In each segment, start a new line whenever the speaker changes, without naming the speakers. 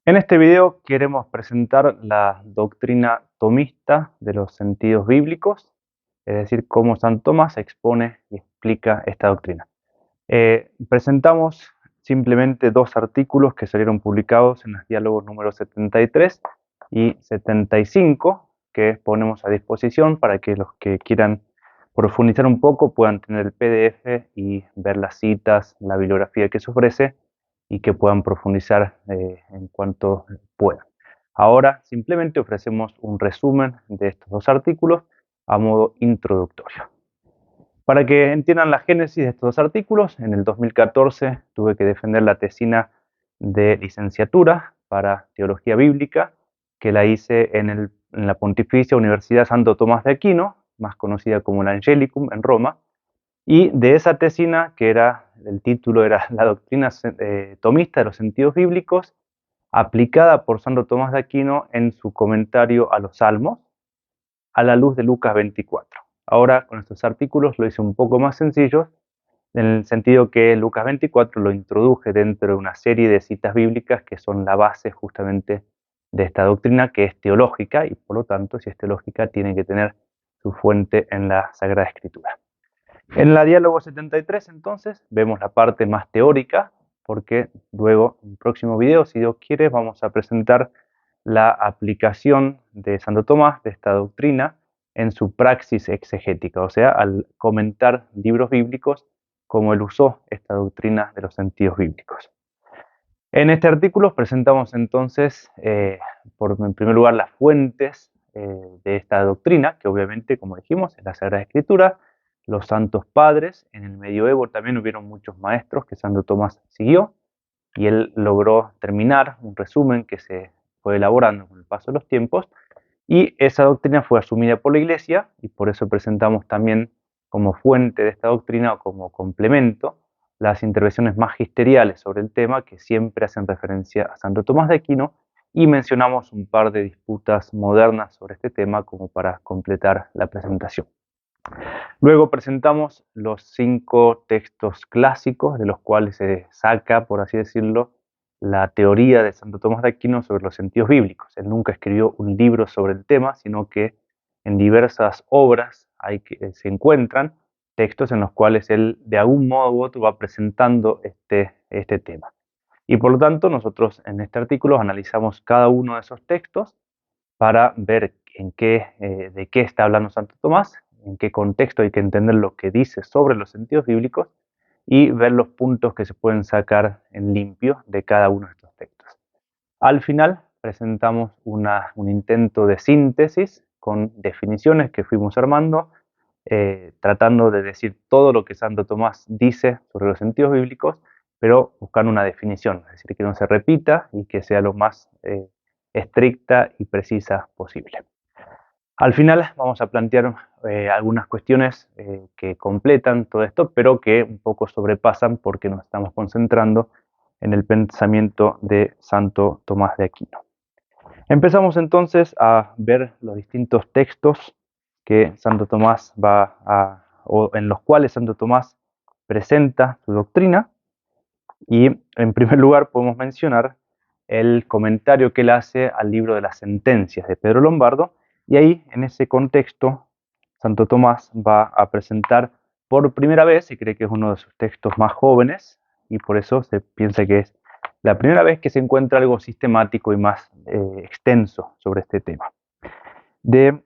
En este video queremos presentar la doctrina tomista de los sentidos bíblicos, es decir, cómo San Tomás expone y explica esta doctrina. Presentamos simplemente dos artículos que salieron publicados en los diálogos número 73 y 75, que ponemos a disposición para que los que quieran profundizar un poco puedan tener el PDF y ver las citas, la bibliografía que se ofrece y que puedan profundizar en cuanto puedan. Ahora simplemente ofrecemos un resumen de estos dos artículos a modo introductorio. Para que entiendan la génesis de estos dos artículos, en el 2014 tuve que defender la tesina de licenciatura para Teología Bíblica, que la hice en la Pontificia Universidad Santo Tomás de Aquino, más conocida como el Angelicum en Roma, y de esa tesina, el título era La doctrina tomista de los sentidos bíblicos, aplicada por Santo Tomás de Aquino en su comentario a los Salmos, a la luz de Lucas 24. Ahora, con estos artículos lo hice un poco más sencillos, en el sentido que Lucas 24 lo introduje dentro de una serie de citas bíblicas que son la base justamente de esta doctrina, que es teológica, y por lo tanto, si es teológica, tiene que tener su fuente en la Sagrada Escritura. En la diálogo 73, entonces, vemos la parte más teórica, porque luego, en el próximo video, si Dios quiere, vamos a presentar la aplicación de Santo Tomás de esta doctrina en su praxis exegética, o sea, al comentar libros bíblicos, como él usó esta doctrina de los sentidos bíblicos. En este artículo presentamos entonces, en primer lugar, las fuentes de esta doctrina, que obviamente, como dijimos, es la Sagrada Escritura, los santos padres. En el medioevo también hubieron muchos maestros que Santo Tomás siguió, y él logró terminar un resumen que se fue elaborando con el paso de los tiempos, y esa doctrina fue asumida por la Iglesia, y por eso presentamos también como fuente de esta doctrina o como complemento las intervenciones magisteriales sobre el tema, que siempre hacen referencia a Santo Tomás de Aquino, y mencionamos un par de disputas modernas sobre este tema como para completar la presentación. Luego presentamos los 5 textos clásicos de los cuales se saca, por así decirlo, la teoría de Santo Tomás de Aquino sobre los sentidos bíblicos. Él nunca escribió un libro sobre el tema, sino que en diversas obras se encuentran textos en los cuales él de algún modo u otro va presentando este tema. Y por lo tanto, nosotros en este artículo analizamos cada uno de esos textos para ver de qué está hablando Santo Tomás, en qué contexto hay que entender lo que dice sobre los sentidos bíblicos y ver los puntos que se pueden sacar en limpio de cada uno de estos textos. Al final presentamos un intento de síntesis con definiciones que fuimos armando, tratando de decir todo lo que Santo Tomás dice sobre los sentidos bíblicos, pero buscando una definición, es decir, que no se repita y que sea lo más estricta y precisa posible. Al final vamos a plantear algunas cuestiones que completan todo esto, pero que un poco sobrepasan porque nos estamos concentrando en el pensamiento de Santo Tomás de Aquino. Empezamos entonces a ver los distintos textos que Santo Tomás o en los cuales Santo Tomás presenta su doctrina, y en primer lugar podemos mencionar el comentario que él hace al libro de las sentencias de Pedro Lombardo, y ahí en ese contexto Santo Tomás va a presentar por primera vez, y cree que es uno de sus textos más jóvenes, y por eso se piensa que es la primera vez que se encuentra algo sistemático y más extenso sobre este tema. De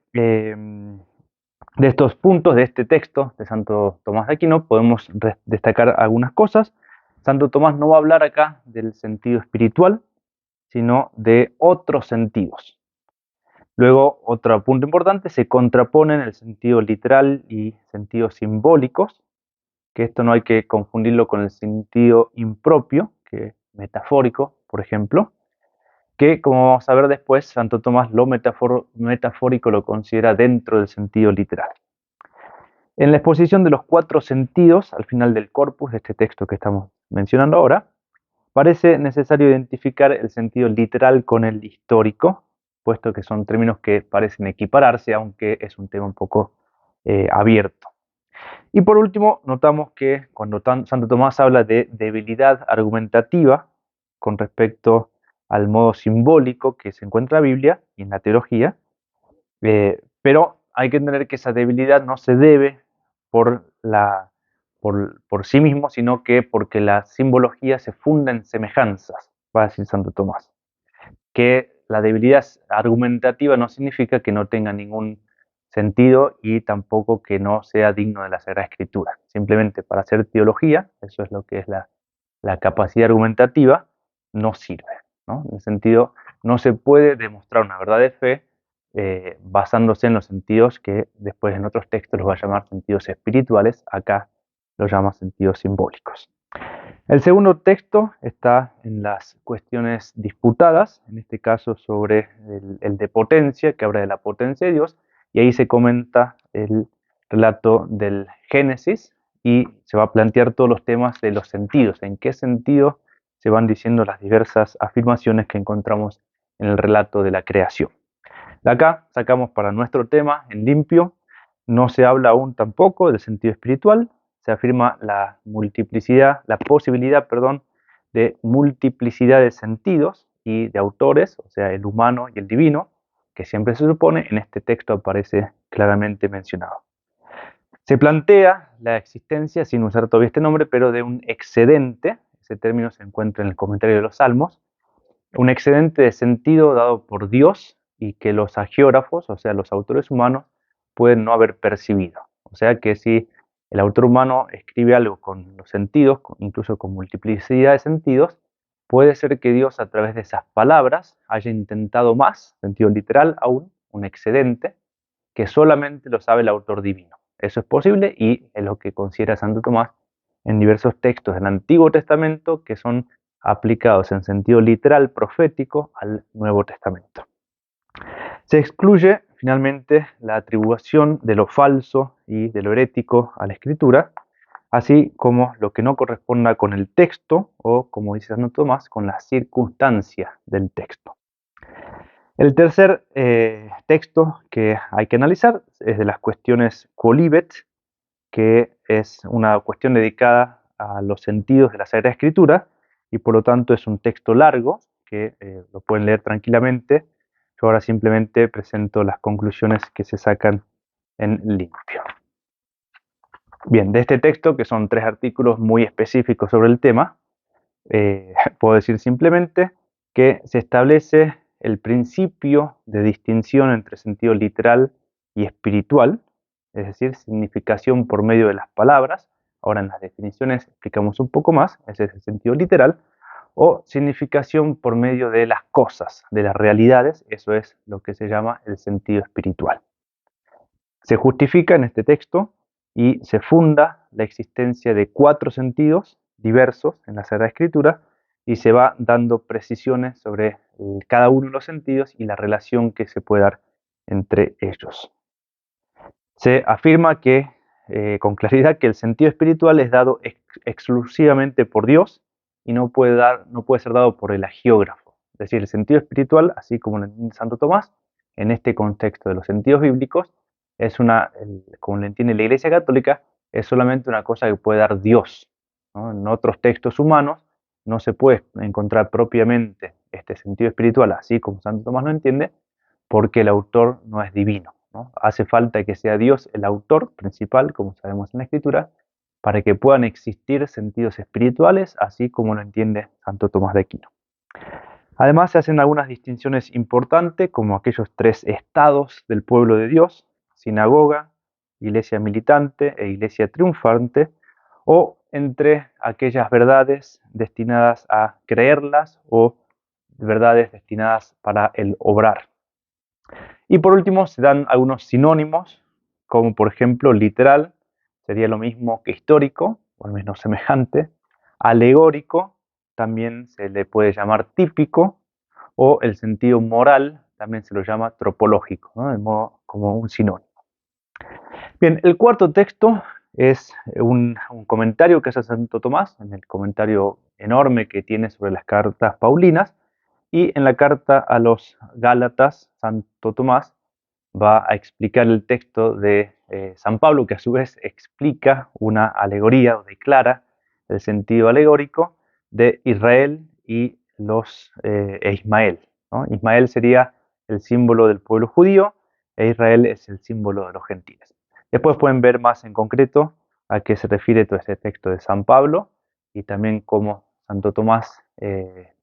estos puntos de este texto de Santo Tomás de Aquino podemos destacar algunas cosas. Santo Tomás no va a hablar acá del sentido espiritual, sino de otros sentidos. Luego, otro punto importante, se contraponen el sentido literal y sentidos simbólicos, que esto no hay que confundirlo con el sentido impropio, que es metafórico, por ejemplo, que, como vamos a ver después, Santo Tomás lo metafórico lo considera dentro del sentido literal. En la exposición de los 4 sentidos, al final del corpus de este texto que estamos mencionando ahora, parece necesario identificar el sentido literal con el histórico, puesto que son términos que parecen equipararse, aunque es un tema un poco abierto. Y por último, notamos que cuando Santo Tomás habla de debilidad argumentativa con respecto al modo simbólico que se encuentra en la Biblia y en la teología, pero hay que entender que esa debilidad no se debe por sí mismo, sino que porque la simbología se funda en semejanzas, va a decir Santo Tomás. Que la debilidad argumentativa no significa que no tenga ningún sentido y tampoco que no sea digno de la Sagrada Escritura. Simplemente para hacer teología, eso es lo que es la capacidad argumentativa, no sirve, ¿no? En el sentido, no se puede demostrar una verdad de fe basándose en los sentidos que después en otros textos los va a llamar sentidos espirituales, acá los llama sentidos simbólicos. El segundo texto está en las cuestiones disputadas, en este caso sobre el de potencia, que habla de la potencia de Dios, y ahí se comenta el relato del Génesis y se va a plantear todos los temas de los sentidos, en qué sentido se van diciendo las diversas afirmaciones que encontramos en el relato de la creación. De acá sacamos para nuestro tema en limpio, no se habla aún tampoco del sentido espiritual, se afirma la multiplicidad, la posibilidad, perdón, de multiplicidad de sentidos y de autores, o sea, el humano y el divino, que siempre se supone, en este texto aparece claramente mencionado. Se plantea la existencia, sin usar todavía este nombre, pero de un excedente, ese término se encuentra en el comentario de los Salmos, un excedente de sentido dado por Dios y que los agiógrafos, o sea, los autores humanos, pueden no haber percibido. O sea que si el autor humano escribe algo con los sentidos, incluso con multiplicidad de sentidos, puede ser que Dios a través de esas palabras haya intentado más, sentido literal aún, un excedente, que solamente lo sabe el autor divino. Eso es posible y es lo que considera Santo Tomás en diversos textos del Antiguo Testamento que son aplicados en sentido literal profético al Nuevo Testamento. Se excluye finalmente la atribución de lo falso y de lo herético a la Escritura, así como lo que no corresponda con el texto o, como dice Santo Tomás, con la circunstancia del texto. El tercer texto que hay que analizar es de las cuestiones Quolibet, que es una cuestión dedicada a los sentidos de la Sagrada Escritura y por lo tanto es un texto largo que lo pueden leer tranquilamente. Yo ahora simplemente presento las conclusiones que se sacan en limpio. Bien, de este texto, que son 3 artículos muy específicos sobre el tema, puedo decir simplemente que se establece el principio de distinción entre sentido literal y espiritual, es decir, significación por medio de las palabras. Ahora en las definiciones explicamos un poco más, ese es el sentido literal, o significación por medio de las cosas, de las realidades, eso es lo que se llama el sentido espiritual. Se justifica en este texto y se funda la existencia de 4 sentidos diversos en la Sagrada Escritura y se va dando precisiones sobre cada uno de los sentidos y la relación que se puede dar entre ellos. Se afirma que, con claridad, que el sentido espiritual es dado exclusivamente por Dios y no puede ser dado por el agiógrafo. Es decir, el sentido espiritual, así como lo entiende Santo Tomás, en este contexto de los sentidos bíblicos, como lo entiende la Iglesia Católica, es solamente una cosa que puede dar Dios, ¿no? En otros textos humanos no se puede encontrar propiamente este sentido espiritual, así como Santo Tomás lo entiende, porque el autor no es divino, ¿no? Hace falta que sea Dios el autor principal, como sabemos en la Escritura, para que puedan existir sentidos espirituales, así como lo entiende Santo Tomás de Aquino. Además, se hacen algunas distinciones importantes, como aquellos 3 estados del pueblo de Dios: sinagoga, iglesia militante e iglesia triunfante, o entre aquellas verdades destinadas a creerlas o verdades destinadas para el obrar. Y por último se dan algunos sinónimos, como por ejemplo literal, sería lo mismo que histórico, o al menos semejante. Alegórico, también se le puede llamar típico, o el sentido moral, también se lo llama tropológico, ¿no? De modo como un sinónimo. Bien, el cuarto texto es un comentario que hace Santo Tomás, en el comentario enorme que tiene sobre las cartas paulinas, y en la carta a los Gálatas, Santo Tomás va a explicar el texto de San Pablo, que a su vez explica una alegoría o declara el sentido alegórico de Israel y Ismael, ¿no? Ismael sería el símbolo del pueblo judío e Israel es el símbolo de los gentiles. Después pueden ver más en concreto a qué se refiere todo este texto de San Pablo y también cómo Santo Tomás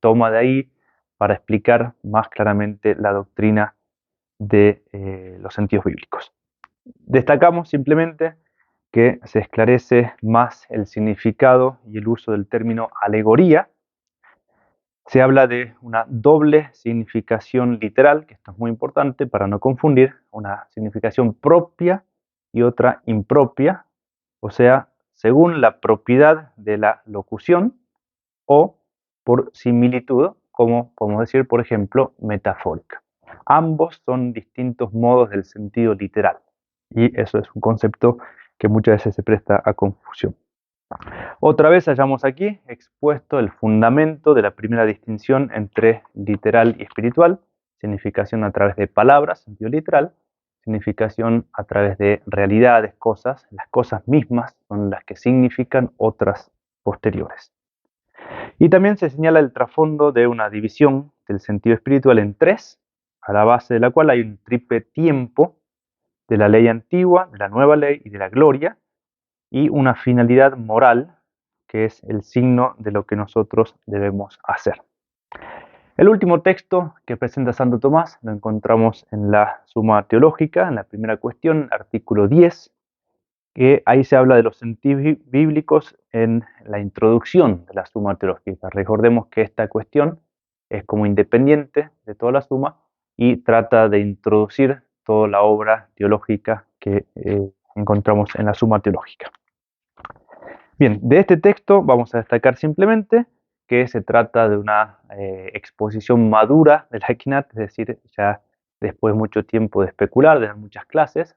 toma de ahí para explicar más claramente la doctrina de los sentidos bíblicos. Destacamos simplemente que se esclarece más el significado y el uso del término alegoría. Se habla de una doble significación literal, que esto es muy importante para no confundir, una significación propia y otra impropia, o sea, según la propiedad de la locución o por similitud, como podemos decir, por ejemplo, metafórica. Ambos son distintos modos del sentido literal y eso es un concepto que muchas veces se presta a confusión. Otra vez hallamos aquí expuesto el fundamento de la primera distinción entre literal y espiritual, significación a través de palabras, sentido literal, significación a través de realidades, cosas, las cosas mismas son las que significan otras posteriores. Y también se señala el trasfondo de una división del sentido espiritual en tres, a la base de la cual hay un triple tiempo de la ley antigua, de la nueva ley y de la gloria, y una finalidad moral que es el signo de lo que nosotros debemos hacer. El último texto que presenta Santo Tomás lo encontramos en la Suma Teológica, en la primera cuestión, artículo 10, que ahí se habla de los sentidos bíblicos en la introducción de la Suma Teológica. Recordemos que esta cuestión es como independiente de toda la Suma y trata de introducir toda la obra teológica que encontramos en la Suma Teológica. Bien, de este texto vamos a destacar simplemente que se trata de una exposición madura de la Equinat, es decir, ya después de mucho tiempo de especular, de dar muchas clases,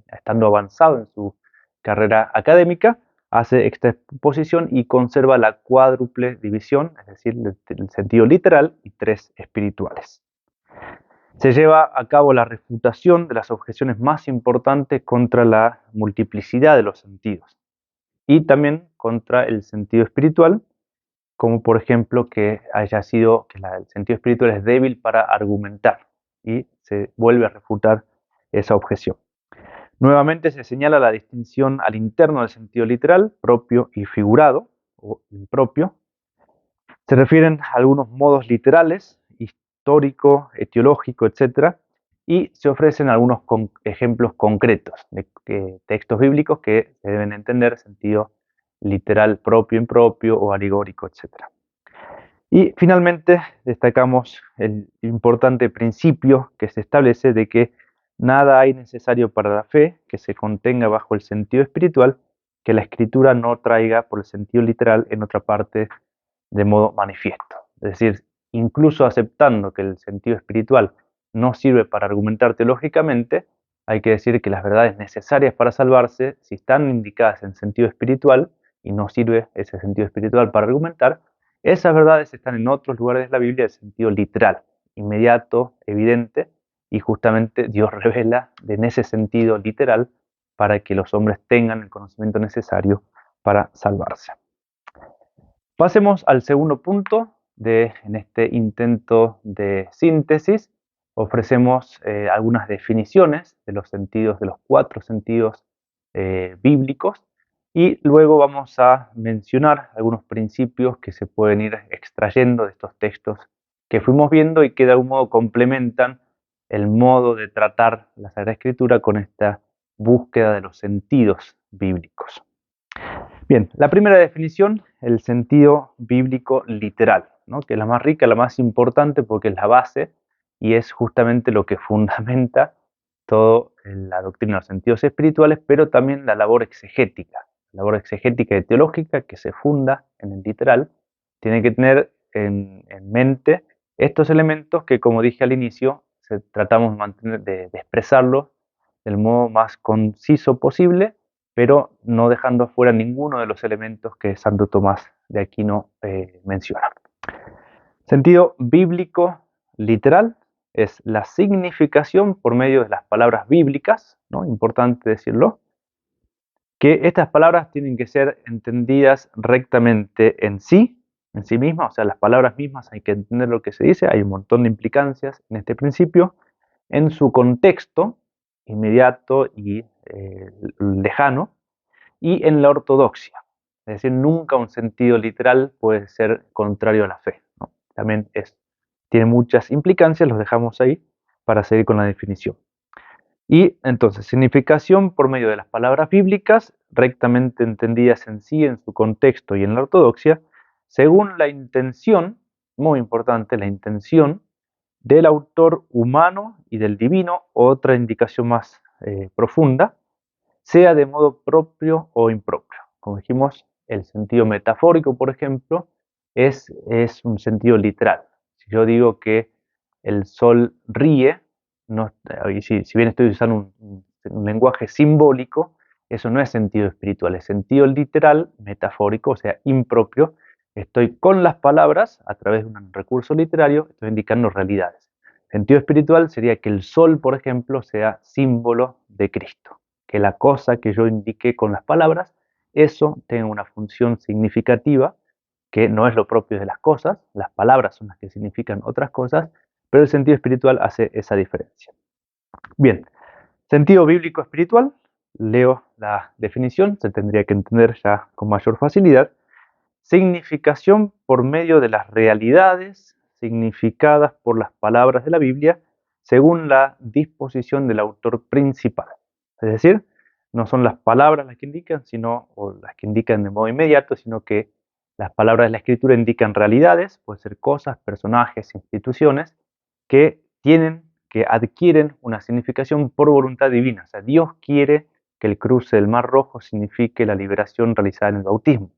estando avanzado en su carrera académica, hace esta exposición y conserva la cuádruple división, es decir, el sentido literal y tres espirituales. Se lleva a cabo la refutación de las objeciones más importantes contra la multiplicidad de los sentidos y también contra el sentido espiritual, como por ejemplo que el sentido espiritual es débil para argumentar y se vuelve a refutar esa objeción. Nuevamente se señala la distinción al interno del sentido literal, propio y figurado o impropio. Se refieren a algunos modos literales, histórico, etiológico, etc. Y se ofrecen algunos ejemplos concretos de textos bíblicos que se deben entender en sentido literal propio, impropio o alegórico, etc. Y finalmente destacamos el importante principio que se establece de que nada hay necesario para la fe que se contenga bajo el sentido espiritual que la escritura no traiga por el sentido literal en otra parte de modo manifiesto. Es decir, incluso aceptando que el sentido espiritual no sirve para argumentar teológicamente, hay que decir que las verdades necesarias para salvarse, si están indicadas en sentido espiritual y no sirve ese sentido espiritual para argumentar, esas verdades están en otros lugares de la Biblia en sentido literal, inmediato, evidente, y justamente Dios revela en ese sentido literal para que los hombres tengan el conocimiento necesario para salvarse. Pasemos al segundo punto en este intento de síntesis. Ofrecemos algunas definiciones de los sentidos, de los cuatro sentidos bíblicos, y luego vamos a mencionar algunos principios que se pueden ir extrayendo de estos textos que fuimos viendo y que de algún modo complementan el modo de tratar la Sagrada Escritura con esta búsqueda de los sentidos bíblicos. Bien, la primera definición, el sentido bíblico literal, ¿no? Que es la más rica, la más importante porque es la base y es justamente lo que fundamenta toda la doctrina de los sentidos espirituales, pero también la labor exegética y teológica que se funda en el literal, tiene que tener en mente estos elementos que, como dije al inicio, tratamos de expresarlos del modo más conciso posible, pero no dejando fuera ninguno de los elementos que Santo Tomás de Aquino menciona. Sentido bíblico literal es la significación por medio de las palabras bíblicas, ¿no? Importante decirlo, que estas palabras tienen que ser entendidas rectamente en sí en sí misma, o sea, las palabras mismas hay que entender lo que se dice, hay un montón de implicancias en este principio, en su contexto inmediato y lejano, y en la ortodoxia. Es decir, nunca un sentido literal puede ser contrario a la fe, ¿no? También tiene muchas implicancias, los dejamos ahí para seguir con la definición. Y entonces, significación por medio de las palabras bíblicas, rectamente entendidas en sí, en su contexto y en la ortodoxia, según la intención, muy importante, la intención del autor humano y del divino, otra indicación más profunda, sea de modo propio o impropio. Como dijimos, el sentido metafórico, por ejemplo, es un sentido literal. Si yo digo que el sol ríe, no, y si bien estoy usando un lenguaje simbólico, eso no es sentido espiritual, es sentido literal, metafórico, o sea, impropio. Estoy con las palabras, a través de un recurso literario, estoy indicando realidades. Sentido espiritual sería que el sol, por ejemplo, sea símbolo de Cristo, que la cosa que yo indiqué con las palabras, eso tenga una función significativa, que no es lo propio de las cosas, las palabras son las que significan otras cosas, pero el sentido espiritual hace esa diferencia. Bien, sentido bíblico espiritual, leo la definición, se tendría que entender ya con mayor facilidad. Significación por medio de las realidades significadas por las palabras de la Biblia según la disposición del autor principal. Es decir, no son las palabras las que indican, o las que indican de modo inmediato, sino que las palabras de la Escritura indican realidades, pueden ser cosas, personajes, instituciones, que adquieren una significación por voluntad divina. O sea, Dios quiere que el cruce del Mar Rojo signifique la liberación realizada en el bautismo.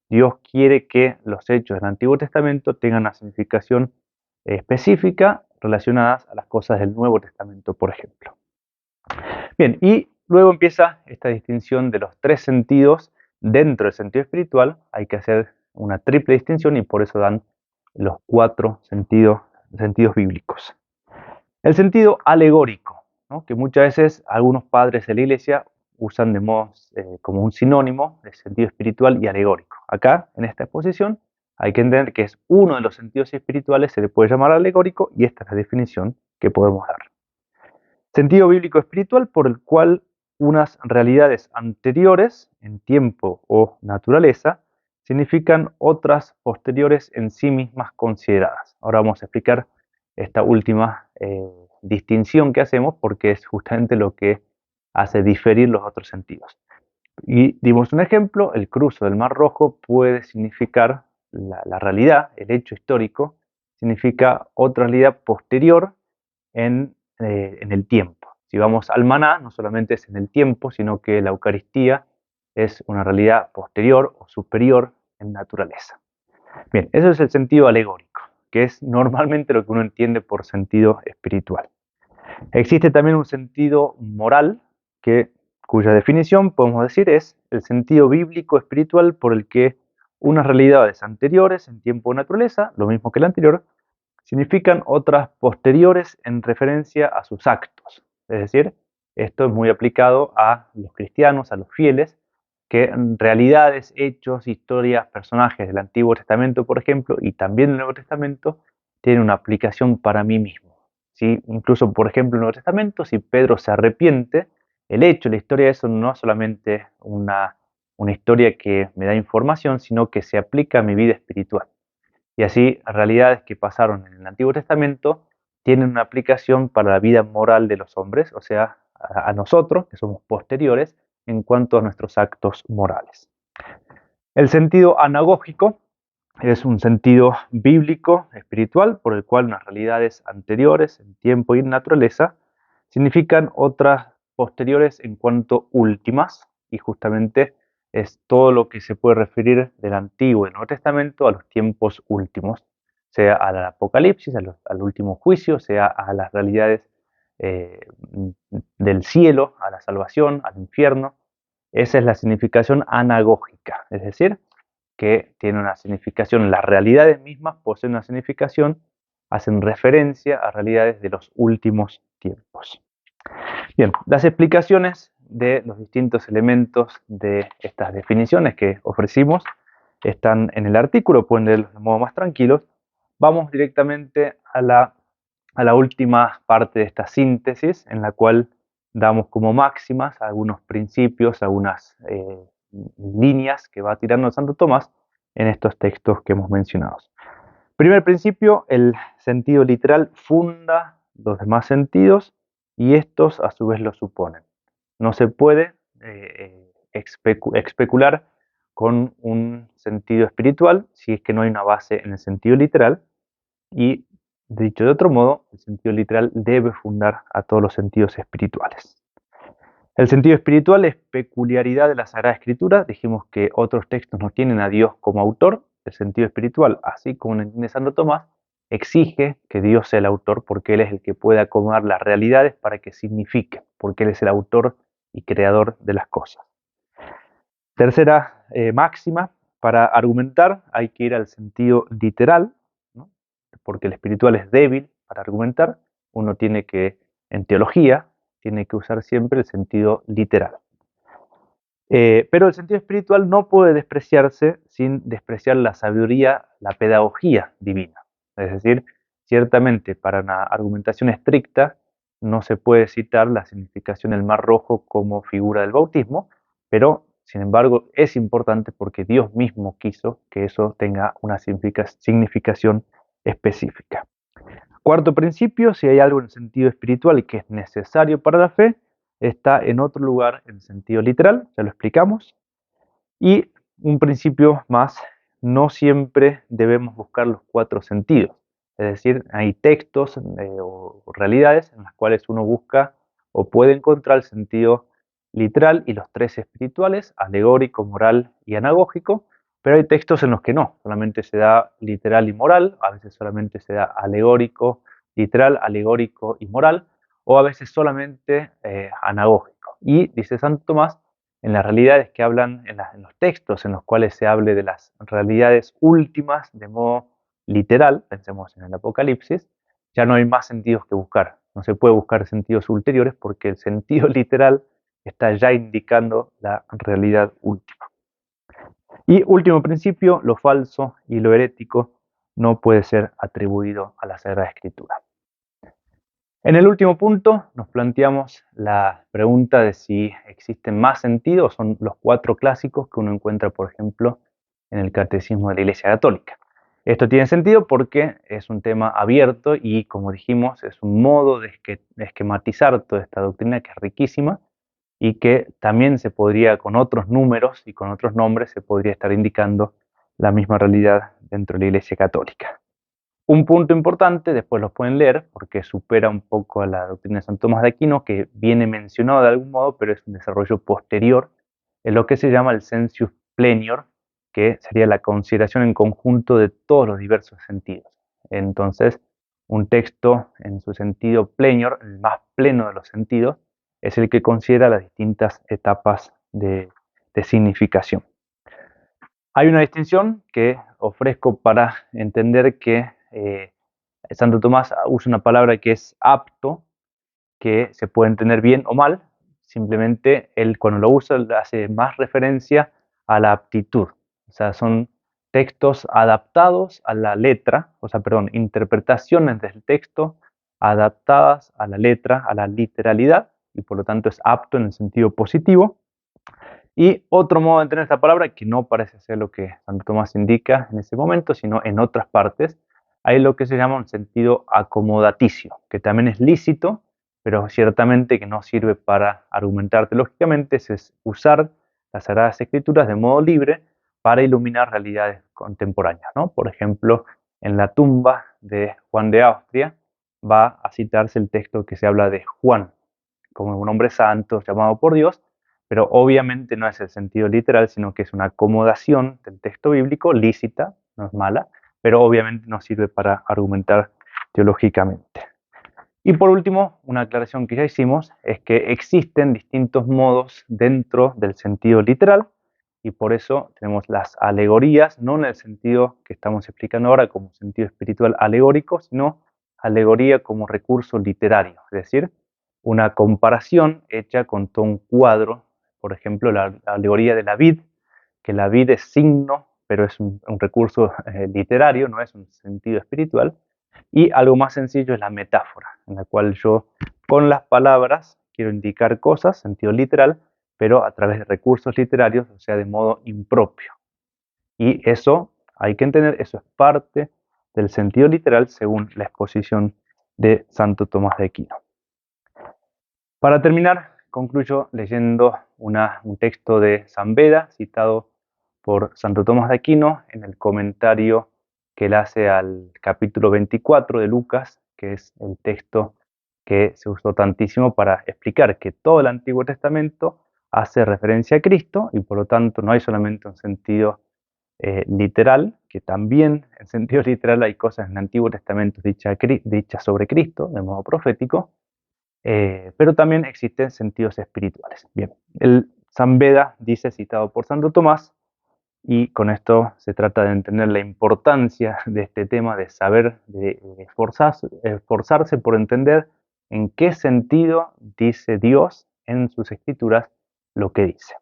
Dios quiere que los hechos del Antiguo Testamento tengan una significación específica relacionadas a las cosas del Nuevo Testamento, por ejemplo. Bien, y luego empieza esta distinción de los tres sentidos dentro del sentido espiritual. Hay que hacer una triple distinción y por eso dan los cuatro sentidos bíblicos. El sentido alegórico, ¿no? Que muchas veces algunos padres de la iglesia usan de modo como un sinónimo de sentido espiritual y alegórico. Acá, en esta exposición, hay que entender que es uno de los sentidos espirituales, se le puede llamar alegórico, y esta es la definición que podemos dar. Sentido bíblico espiritual por el cual unas realidades anteriores en tiempo o naturaleza significan otras posteriores en sí mismas consideradas. Ahora vamos a explicar esta última distinción que hacemos porque es justamente lo que hace diferir los otros sentidos. Y dimos un ejemplo, el cruce del Mar Rojo puede significar la realidad, el hecho histórico, significa otra realidad posterior en el tiempo. Si vamos al maná, no solamente es en el tiempo, sino que la Eucaristía es una realidad posterior o superior en naturaleza. Bien, eso es el sentido alegórico, que es normalmente lo que uno entiende por sentido espiritual. Existe también un sentido moral, cuya definición podemos decir es el sentido bíblico espiritual por el que unas realidades anteriores en tiempo o naturaleza, lo mismo que la anterior, significan otras posteriores en referencia a sus actos. Es decir, esto es muy aplicado a los cristianos, a los fieles, que realidades, hechos, historias, personajes del Antiguo Testamento, por ejemplo, y también del Nuevo Testamento, tienen una aplicación para mí mismo. ¿Sí? Incluso, por ejemplo, en el Nuevo Testamento, si Pedro se arrepiente, el hecho, la historia de eso no es solamente una historia que me da información, sino que se aplica a mi vida espiritual. Y así, realidades que pasaron en el Antiguo Testamento tienen una aplicación para la vida moral de los hombres, o sea, a nosotros, que somos posteriores, en cuanto a nuestros actos morales. El sentido anagógico es un sentido bíblico, espiritual, por el cual unas realidades anteriores en tiempo y en naturaleza significan otras posteriores en cuanto últimas, y justamente es todo lo que se puede referir del Antiguo y Nuevo Testamento a los tiempos últimos, sea al Apocalipsis, al último juicio, sea a las realidades eh, del cielo, a la salvación, al infierno. Esa es la significación anagógica, es decir, que tiene una significación, las realidades mismas poseen una significación, hacen referencia a realidades de los últimos tiempos. Bien, las explicaciones de los distintos elementos de estas definiciones que ofrecimos están en el artículo, pueden leerlos de modo más tranquilo. Vamos directamente a la última parte de esta síntesis, en la cual damos como máximas algunos principios, algunas líneas que va tirando Santo Tomás en estos textos que hemos mencionado. Primer principio, el sentido literal funda los demás sentidos y estos a su vez lo suponen. No se puede especular con un sentido espiritual si es que no hay una base en el sentido literal, y dicho de otro modo, el sentido literal debe fundar a todos los sentidos espirituales. El sentido espiritual es peculiaridad de la Sagrada Escritura. Dijimos que otros textos no tienen a Dios como autor. El sentido espiritual, así como lo entiende Santo Tomás, exige que Dios sea el autor porque Él es el que puede acomodar las realidades para que signifiquen, porque Él es el autor y creador de las cosas. Tercera máxima, para argumentar hay que ir al sentido literal, ¿no? Porque el espiritual es débil para argumentar. Uno tiene que, en teología, tiene que usar siempre el sentido literal. Pero el sentido espiritual no puede despreciarse sin despreciar la sabiduría, la pedagogía divina. Es decir, ciertamente para una argumentación estricta no se puede citar la significación del Mar Rojo como figura del bautismo, pero sin embargo es importante porque Dios mismo quiso que eso tenga una significación específica. Cuarto principio, si hay algo en el sentido espiritual que es necesario para la fe, está en otro lugar en sentido literal, ya lo explicamos. Y un principio más, no siempre debemos buscar los cuatro sentidos. Es decir, hay textos o realidades en las cuales uno busca o puede encontrar el sentido literal y los tres espirituales, alegórico, moral y anagógico, pero hay textos en los que no, solamente se da literal y moral, a veces solamente se da alegórico, literal, alegórico y moral, o a veces solamente anagógico. Y dice Santo Tomás, en las realidades que hablan, en los textos en los cuales se hable de las realidades últimas de modo literal, pensemos en el Apocalipsis, ya no hay más sentidos que buscar. No se puede buscar sentidos ulteriores porque el sentido literal está ya indicando la realidad última. Y último principio, lo falso y lo herético no puede ser atribuido a la Sagrada Escritura. En el último punto nos planteamos la pregunta de si existen más sentidos, son los cuatro clásicos que uno encuentra, por ejemplo, en el Catecismo de la Iglesia Católica. Esto tiene sentido porque es un tema abierto y, como dijimos, es un modo de esquematizar toda esta doctrina que es riquísima y que también se podría, con otros números y con otros nombres, se podría estar indicando la misma realidad dentro de la Iglesia Católica. Un punto importante, después los pueden leer, porque supera un poco a la doctrina de San Tomás de Aquino, que viene mencionado de algún modo, pero es un desarrollo posterior, en lo que se llama el sensus plenior, que sería la consideración en conjunto de todos los diversos sentidos. Entonces, un texto en su sentido plenior, el más pleno de los sentidos, es el que considera las distintas etapas de significación. Hay una distinción que ofrezco para entender que Santo Tomás usa una palabra que es apto, que se puede entender bien o mal. Simplemente él, cuando lo usa, hace más referencia a la aptitud. O sea, son textos adaptados a la letra, interpretaciones del texto adaptadas a la letra, a la literalidad, y por lo tanto es apto en el sentido positivo. Y otro modo de entender esta palabra, que no parece ser lo que Santo Tomás indica en ese momento, sino en otras partes, hay lo que se llama un sentido acomodaticio, que también es lícito, pero ciertamente que no sirve para argumentar teológicamente, es usar las Sagradas Escrituras de modo libre para iluminar realidades contemporáneas, ¿no? Por ejemplo, en la tumba de Juan de Austria va a citarse el texto que se habla de Juan como un hombre santo llamado por Dios, pero obviamente no es el sentido literal, sino que es una acomodación del texto bíblico, lícita, no es mala, pero obviamente no sirve para argumentar teológicamente. Y por último, una aclaración que ya hicimos es que existen distintos modos dentro del sentido literal y por eso tenemos las alegorías, no en el sentido que estamos explicando ahora como sentido espiritual alegórico, sino alegoría como recurso literario, es decir, una comparación hecha con todo un cuadro, por ejemplo, la alegoría de la vid, que la vid es signo pero es un recurso literario, no es un sentido espiritual. Y algo más sencillo es la metáfora, en la cual yo con las palabras quiero indicar cosas, sentido literal, pero a través de recursos literarios, o sea, de modo impropio. Y eso hay que entender, eso es parte del sentido literal según la exposición de Santo Tomás de Aquino. Para terminar, concluyo leyendo un texto de San Beda, citado por Santo Tomás de Aquino en el comentario que él hace al capítulo 24 de Lucas, que es el texto que se usó tantísimo para explicar que todo el Antiguo Testamento hace referencia a Cristo y por lo tanto no hay solamente un sentido literal, que también en sentido literal hay cosas en el Antiguo Testamento dichas sobre Cristo, de modo profético, pero también existen sentidos espirituales. Bien, el San Beda dice, citado por Santo Tomás, y con esto se trata de entender la importancia de este tema, de saber, de esforzarse por entender en qué sentido dice Dios en sus escrituras lo que dice.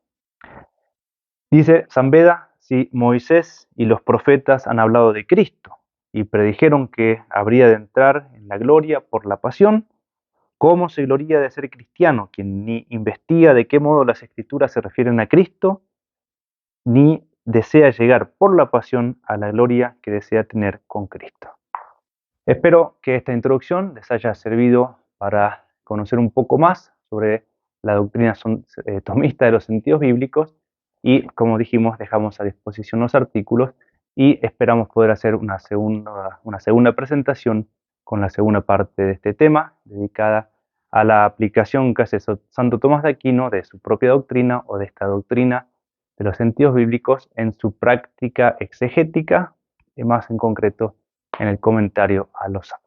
Dice San Beda, si Moisés y los profetas han hablado de Cristo y predijeron que habría de entrar en la gloria por la pasión, ¿cómo se gloría de ser cristiano quien ni investiga de qué modo las escrituras se refieren a Cristo, ni desea llegar por la pasión a la gloria que desea tener con Cristo? Espero que esta introducción les haya servido para conocer un poco más sobre la doctrina tomista de los sentidos bíblicos y, como dijimos, dejamos a disposición los artículos y esperamos poder hacer una segunda presentación con la segunda parte de este tema, dedicada a la aplicación que hace Santo Tomás de Aquino de su propia doctrina o de esta doctrina de los sentidos bíblicos en su práctica exegética y más en concreto en el comentario a los Salmos.